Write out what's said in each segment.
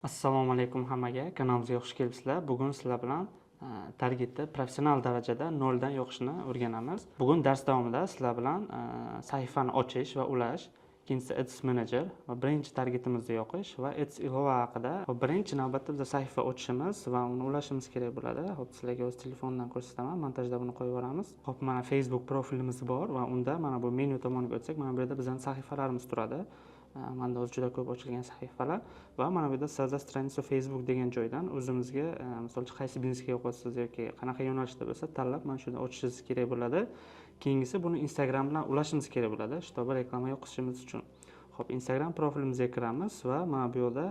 Assalomu alaykum hammaga, kanalimizga xush kelibsizlar. Bugun sizlar bilan targetni professional darajada 0 dan yoqishni o'rganamiz. Bugun dars davomida sizlar bilan sahifani ochish va ulash, ikkinchisi Ads Manager va birinchi targetimizni yoqish va Ads ilova haqida. Birinchi navbatda biz sahifa ochishimiz va uni ulashimiz kerak bo'ladi. Hop, sizlarga o'z telefondan ko'rsataman. Montajda buni qo'yib yuboramiz. Hop, mana Facebook profilimiz bor va unda mana bu menu tomoniga o'tsak, mana bu yerda bizning sahifalarimiz turadi. Manda o'zi juda ko'p ochilgan sahifalar va mana bu yerda sozdать страницу Facebook degan joydan o'zimizga misol uchun qaysi biznesga yoqasiz yoki qanaqa yo'nalishda bo'lsa tanlab mana shunda ochishingiz kerak bo'ladi. Keyingisi buni Instagram bilan ulashimiz kerak bo'ladi, чтобы reklama yoqishimiz uchun. Xo'p, Instagram profilimizga kiramiz va mana bu yerda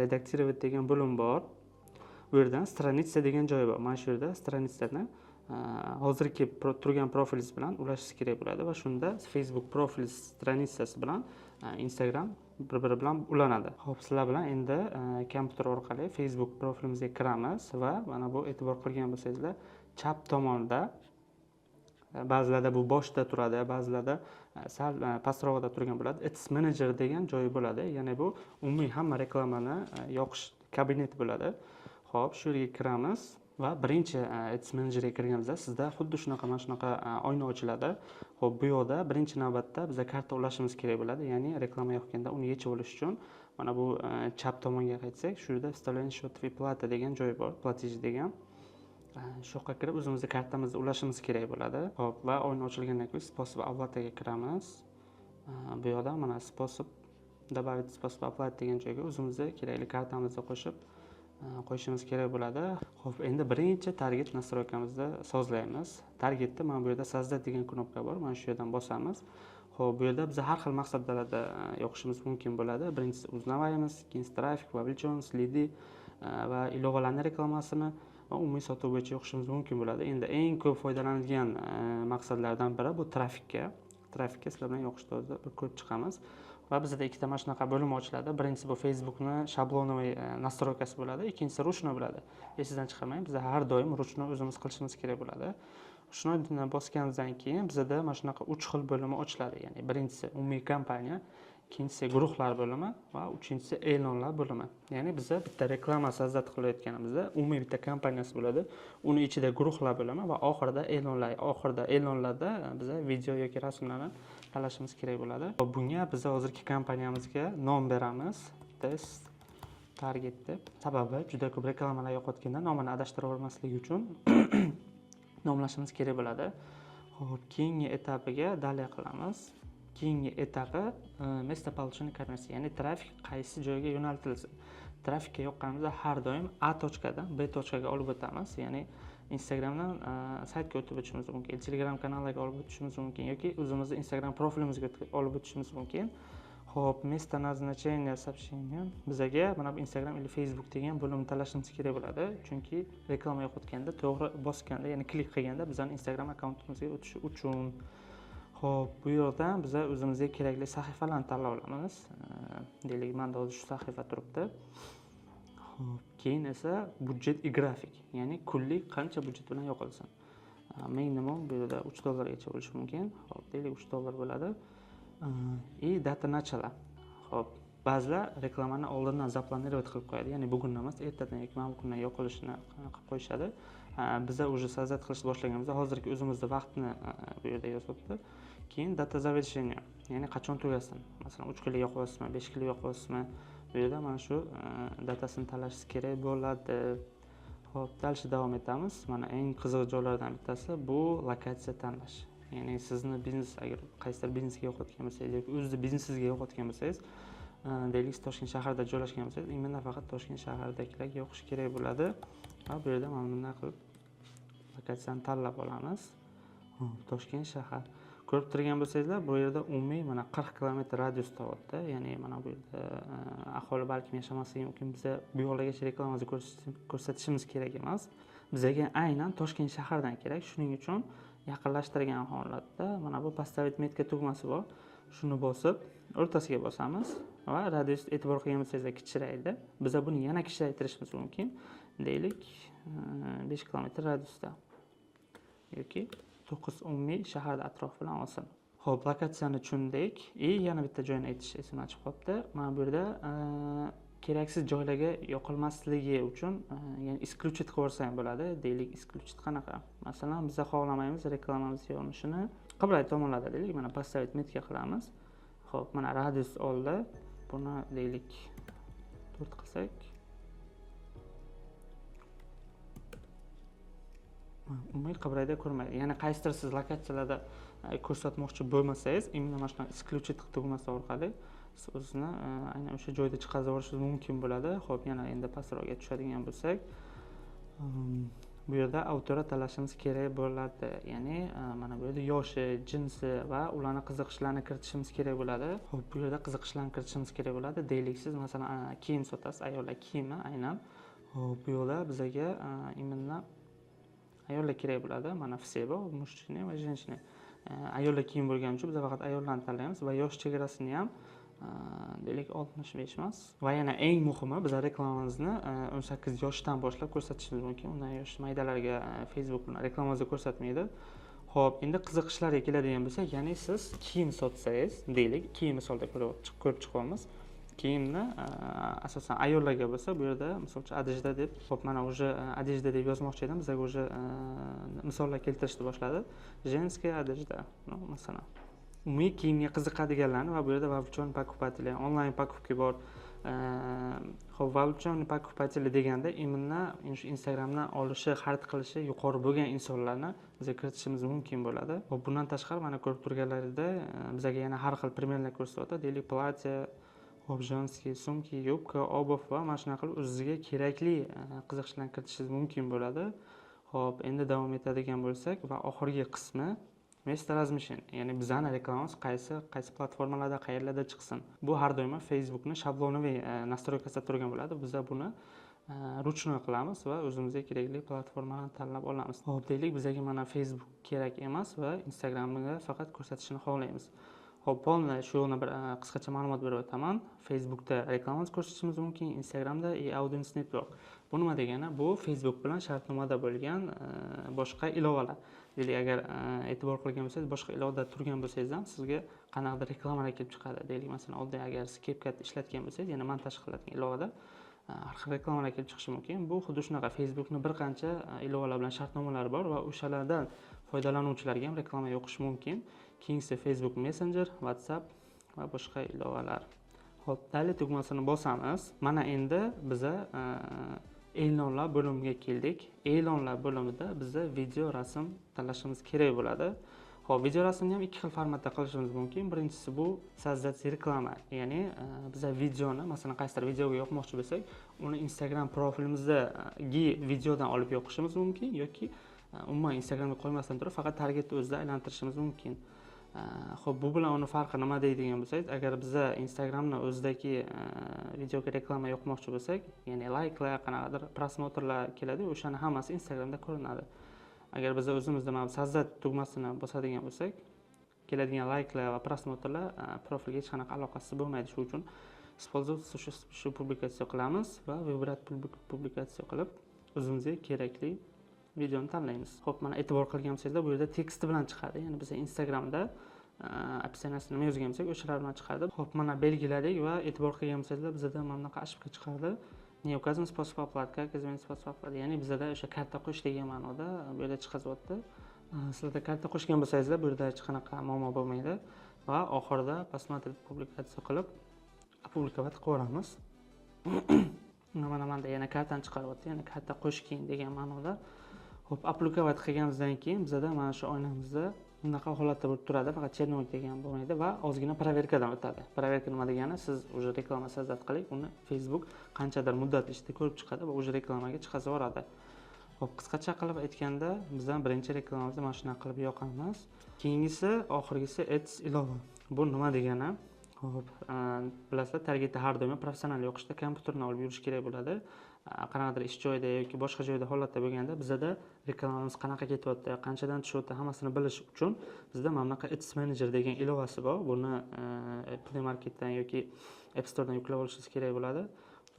redaktировать degan bo'lim bor. Bu yerdan страница degan joy bor. Mana shu yerda страницаni hozirgi turgan profilingiz bilan ulashingiz kerak bo'ladi va shunda Facebook profil straницasi bilan Instagram bir-biri bilan ulanadi. Xo'p, sizlar bilan endi kompyuter orqali Facebook profilimizga kiramiz va mana bu e'tibor qilgan bo'lsangizlar, chap tomonda ba'zilarda bu boshda turadi, ba'zilarda sal pastrog'ida turgan bo'ladi. Ads Manager degan joyi bo'ladi. Ya'ni bu umumiy hamma reklamani yoqish kabineti bo'ladi. Xo'p, shu yerga kiramiz va birinchi Ads Managerga kirganimizda sizda xuddi shunaqa mana shunaqa oyna ochiladi. Xo'p, bu yoqda birinchi navbatda bizga karta ulashimiz kerak bo'ladi. Ya'ni reklama yoqqanda uni yechib olish uchun mana bu chap tomonga qaytsak, shu yerda вставление счетов и плата degan joy bor, платеж degan. Shu yoqqa kirib o'zimizning kartamizni ulashimiz kerak bo'ladi. Xo'p, va oyna ochilgandan keyin способ оплатаga kiramiz. Bu yoqda mana способ добавить способ оплаты degan joyga o'zimizga kerakli kartamizni qo'shib qo'yishimiz kerak bo'ladi. Xo'p, endi birinchi target настройкamizni sozlaymiz. Targetda mana bu yerda создать degan knopka bor. Mana shu yerdan bosamiz. Xo'p, bu yerda biz har xil maqsadlarda yoqishimiz mumkin bo'ladi. Birinchisi uznavaymiz, ikkinchisi trafik, vовлеченность, lidy va ilovalarning reklamasini va umumiy sotuv bo'yicha yoqishimiz mumkin bo'ladi. Endi eng ko'p foydalanilgan maqsadlardan biri bu trafikka. Trafikka sizlar bilan yoqishda bir ko'p chiqamiz. Va bizda ikkita mana shunaqa bo'lim ochiladi. Birinchisi bu Facebookni shablonoviy настройкасы bo'ladi, ikkinchisi ruchnoy bo'ladi. Esingizdan chiqarmang, biz har doim ruchnoy o'zimiz qilishimiz kerak bo'ladi. Ruchnoyni bosganimizdan keyin bizda mana shunaqa 3 xil bo'limi ochiladi. Ya'ni birinchisi umumiy kompaniya, ikkinchisi guruhlar bo'limi va uchinchisi e'lonlar bo'limi. Ya'ni bizda bitta reklama sozdать qilayotganimizda umumiy bitta kompaniyasi bo'ladi. Uni ichida guruhlar bo'limi va oxirida e'lonlar. Oxirida e'lonlarda biz video yoki rasmlarni tanlashimiz kerak bo'ladi. Bunga biz hozirgi kompaniyamizga nom beramiz. Test target deb. Sababi juda ko'p reklamalar yoqayotganda nomini adashtirib olmaslik uchun nomlashimiz kerak bo'ladi. Xo'p, keyingi etapiga dalya qilamiz. Keyingi etapi место получения конверсии, ya'ni trafik qaysi joyga yo'naltirilsin. Trafikka yoqqanimizda har doim A tochkadan B tochkaga olib o'tamiz. Ya'ni Instagramdan saytga o'tib o'tishimiz mumkin, Telegram kanaliga olib o'tishimiz mumkin yoki o'zimizning Instagram profilimizga olib o'tishimiz mumkin. Xo'p, место назначения сообщения bizga mana bu Instagram yoki Facebook degan bo'limni tanlashimiz kerak bo'ladi. Chunki reklama yoqayotganda to'g'ri bosganda, ya'ni klik qilganda bizning Instagram akkauntimizga o'tishi uchun. Xo'p, bu yerdan biz o'zimizga kerakli sahifalarni tanlab olamiz. Deylik, menda hozir shu sahifa turibdi. Xo'p, keyin esa budjet и grafik, ya'ni kunlik qancha budjet bilan yoqilsin. Minimum bu yerda $3 gacha bo'lishi mumkin. Xo'p, deylik $3 bo'ladi. И data начала. Xo'p, ba'zilar reklamani oldindan запланировать qilib qo'yadi. Ya'ni bugun emas, ertadan yoki mana bu kundan yoqilishini qilib qo'yishadi. Biz уже sozdать qilishni boshlaganimizda hozirgi o'zimizning vaqtni bu yerda yozibdi. Keyin data завершения, ya'ni qachon tugasin. Masalan, 3 kunlik yoqyapsizmi, 5 kunlik yoqyapsizmi? Bu yerda mana shu datasini tanlashingiz kerak bo'ladi. Xo'p, dальше davom etamiz. Mana eng qiziq joylardan bittasi bu lokatsiya tanlash. Ya'ni sizni biznes, agar qaysidir biznesga yoqayotgan bo'lsangiz yoki o'zingiz biznesingizga yoqayotgan bo'lsangiz, deylik Toshkent shahrida joylashgan bo'lsangiz, imенно faqat Toshkent shahridagilarga yoqish kerak bo'ladi. Va bu yerda mana bunday qilib lokatsiyani tanlab olamiz. Toshkent shahar. Ko'rib turgan bo'lsangizlar, bu yerda umumiy mana 40 kilometr radius topadi. Ya'ni mana bu yerda aholi balkim yashamasligi mumkin. Biz bu yo'llargacha reklamamizni ko'rsatishimiz kerak emas. Bizga aynan Toshkent shahardan kerak. Shuning uchun yaqinlashtirgan holatda mana bu поставить metka tugmasi bor. Shuni bosib, o'rtasiga bosamiz va radius e'tibor qilgan bo'lsangizlar kichraydi. Biz buni yana kichraytirishimiz mumkin. Deylik 5 kilometr radiusda yoki 9 umumiy shaharda atrof bilan olsin. Xo'p, lokatsiyani tushundik. Yana bitta joyni aytish esimdan chiqib qolibdi. Mana bu yerda keraksiz joylarga yoqilmasligi uchun ya'ni исключить qilib yuborsa ham bo'ladi. Deylik, исключить qanaqa? Masalan, biz xohlamaymiz reklamamiz yo'nalishini qibray tomonlarda deylik, mana поставить metka qilamiz. Xo'p, mana radius oldi. Buni deylik 4 qilsak. Umumiy qibrayda ko'rmaydi. Ya'ni qaysidir siz lokatsiyalarda ko'rsatmoqchi bo'lmasangiz, imенно mana shunday исключить tugmasi orqali siz o'zini aynan o'sha joyda chiqarib yuborishingiz mumkin bo'ladi. Xo'p, yana endi pastroqga tushadigan bo'lsak, bu yerda autora tanlashimiz kerak bo'ladi. Ya'ni mana bu yerda yoshi, jinsi va ularning qiziqishlarini kiritishimiz kerak bo'ladi. Xo'p, bu yerda qiziqishlarni kiritishimiz kerak bo'ladi. Deylik, siz masalan kiyim sotasiz, ayollar kiyimi aynan. Xo'p, bu yerda bizga именно ayollar kerak bo'ladi. Mana все bor, мужчины va женщины. Ayollar kiyim bo'lgani uchun biz faqat ayollarni tanlaymiz va yosh chegarasini ham deylik 65 emas. Va yana eng muhimi, biz reklamamizni 18 yoshdan boshlab ko'rsatishimiz mumkin. Undan yosh maydalarga Facebook bilan reklamamizni ko'rsatmaydi. Xo'p, endi qiziqishlarga keladigan bo'lsak, ya'ni siz kiyim sotsangiz, deylik, kiyim misolda ko'rib chiqamiz. Kiyimni asosan ayollarga bo'lsa, bu yerda masalan adijda deb, xo'p, mana уже adijda deb yozmoqchi edim, bizga уже misollar keltirishni boshladi. Женская одежда, masalan. Umumiy kiyimga qiziqadiganlarni va bu yerda вовлеченный покупатель, onlayn покупки bor. Xo'p, вовлеченный покупатель deganda именно Instagramdan olishi, xarid qilishi yuqori bo'lgan insonlarni biz kiritishimiz mumkin bo'ladi. Xo'p, bundan tashqari mana ko'rib turganlaringizda bizga yana har xil primerlar ko'rsatyapti. Deylik, платье, xo'p, женские sumki, yubka, obувь va mana shunaqa qilib o'zingizga kerakli qiziqishlarni kiritishingiz mumkin bo'ladi. Xo'p, endi davom etadigan bo'lsak va oxirgi qismi место размещения. Ya'ni bizning reklamamiz qaysi platformalarda, qayerlarda chiqsin. Bu har doim Facebookning shablonaviy настройкасida turgan bo'ladi. Biz buni ruchnoy qilamiz va o'zimizga kerakli platformani tanlab olamiz. Xo'p, deylik, bizga mana Facebook kerak emas va Instagramga faqat ko'rsatishni xohlaymiz. Xo'p, polni shu yo'lni bir qisqacha ma'lumot berib o'taman. Facebookda reklamamiz ko'rsatishimiz mumkin, Instagramda audience network. Bu nima degani? Bu Facebook bilan shartnomada bo'lgan boshqa ilovalar. Deylik, agar e'tibor qilgan bo'lsangiz, boshqa ilovada turgan bo'lsangiz ham sizga qanaqadir reklamalar kelib chiqadi. Deylik, masalan, oldin agar siz CapCut ishlatgan bo'lsangiz, yana montaj qilinadigan ilovada har xil reklamalar kelib chiqishi mumkin. Bu xuddi shunaqa Facebookning bir qancha ilovalar bilan shartnomalari bor va o'shalardan foydalanuvchilarga ham reklama yoqishi mumkin. Keyingi Facebook Messenger, WhatsApp va boshqa ilovalar. Xo'p, tali tugmasini bosamiz. Mana endi biza e'lonlar bo'limiga keldik. E'lonlar bo'limida biza video, rasm tanlashimiz kerak bo'ladi. Xo'p, video rasmni ham ikki xil formatda qilishimiz mumkin. Birinchisi bu создать reklama. Ya'ni biza videoni, masalan, qaysidir videoga yoqmoqchi bo'lsak, uni Instagram profilimizdagi videodan olib yoqishimiz mumkin yoki umuman Instagramga qo'ymasdan turib faqat targetni o'zida aylantirishimiz mumkin. Xo'p, bu bilan uni farqi nima deydigan bo'lsangiz, agar biza Instagramni o'zidagi videoga reklama yoqmoqchi bo'lsak, ya'ni layklar, qanaqadir prosmotrlar keladi, o'shani hammasi Instagramda ko'rinadi. Agar biz o'zimizda mana создать tugmasini bosadigan bo'lsak, keladigan layklar va prosmotrlar profilga hech qanaqa aloqasi bo'lmaydi. Shuning uchun использовать shu publikatsiya qilamiz va vibrat publikatsiya qilib o'zimizga kerakli videoni tanlaymiz. Xo'p, mana e'tibor qilgan bo'lsangizlar, bu yerda teksti bilan chiqadi. Ya'ni biz Instagramda opsiyasini nima yozgan bo'lsak, o'shalar bilan chiqadi. Xo'p, mana belgiladik va e'tibor qilgan bo'lsangizlar, bizda mana bunaqa ashibka chiqadi. Не указан способ оплаты, как изменить способ оплаты. Ya'ni bizda o'sha karta qo'yish degan ma'noda bu yerda chiqazyapti. Sizlarda karta qo'shgan bo'lsangizlar, bu yerda hech qanaqa muammo bo'lmaydi va oxirida посмотреть publikatsiya qilib publikovать qilib yuboramiz. Mana yana kartani chiqaryapti, ya'ni karta qo'shing degan ma'noda. Xo'p, applikovать qilganimizdan keyin bizda mana shu oynamizda bunaqa holatda bo'lib turadi, faqat chernovik degan bo'lmaydi va ozgina proverkadan o'tadi. Proverka nima degani? Siz уже reklama so'zlab qiling, uni Facebook qanchadir muddat ichida ko'rib chiqadi va уже reklamaga chiqaza yuboradi. Xo'p, qisqacha qilib aytganda, bizdan birinchi reklamamizni mana shunaqa qilib yoqamiz. Keyingisi, oxirgisi ads ilova. Bu nima degani? Xo'p, bilasizlar, targetda har doim professional yoqishda kompyuterni olib yurish kerak bo'ladi. Qanaqadir ish joyida yoki boshqa joyda holatda bo'lganda bizda reklamamiz qanaqa ketyapti, qanchadan tushyapti, hammasini bilish uchun bizda mana bunaqa Ads Manager degan ilovasi bor. Buni Play Marketdan yoki App Storedan yuklab olishingiz kerak bo'ladi.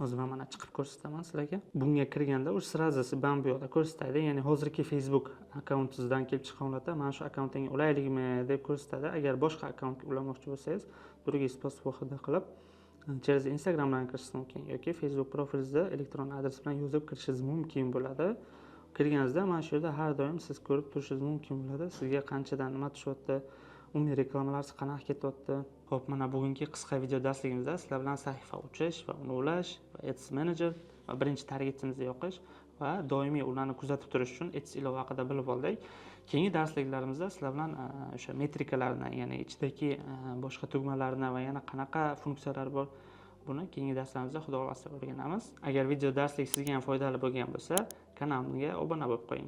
O'zim mana chiqib ko'rsataman sizlarga. Bunga kirganda u sразу sizdan bu yoqda ko'rsatadi. Ya'ni hozirgi Facebook akkauntingizdan kelib chiqqan holatda mana shu akkauntingga ulaylikmi deb ko'rsatadi. Agar boshqa akkauntga ulamoqchi bo'lsangiz, другие способlarda qilib через Instagram bilan kirishingiz mumkin yoki Facebook profilingizda elektron adres bilan yozib kirishingiz mumkin bo'ladi. Kirganingizda mana shu yerda har doim siz ko'rib turishingiz mumkin bo'ladi. Sizga qanchadan nima tushyapti, umumiy reklamalar qanaqa ketyapti. Xo'p, mana bugungi qisqa video darsligimizda sizlar bilan sahifa ochish va uni ulash va Ads Manager va birinchi targetimizni yoqish va doimiy ularni kuzatib turish uchun Ads ilova haqida bilib oldik. Keyingi darsliklarimizda sizlar bilan o'sha metrikalarni, ya'ni ichidagi boshqa tugmalarni va yana qanaqa funksiyalar bor, buni keyingi darslarimizda xudo xolasa o'rganamiz. Agar video darslik sizga ham foydali bo'lgan bo'lsa, kanalimga obuna bo'lib qo'ying.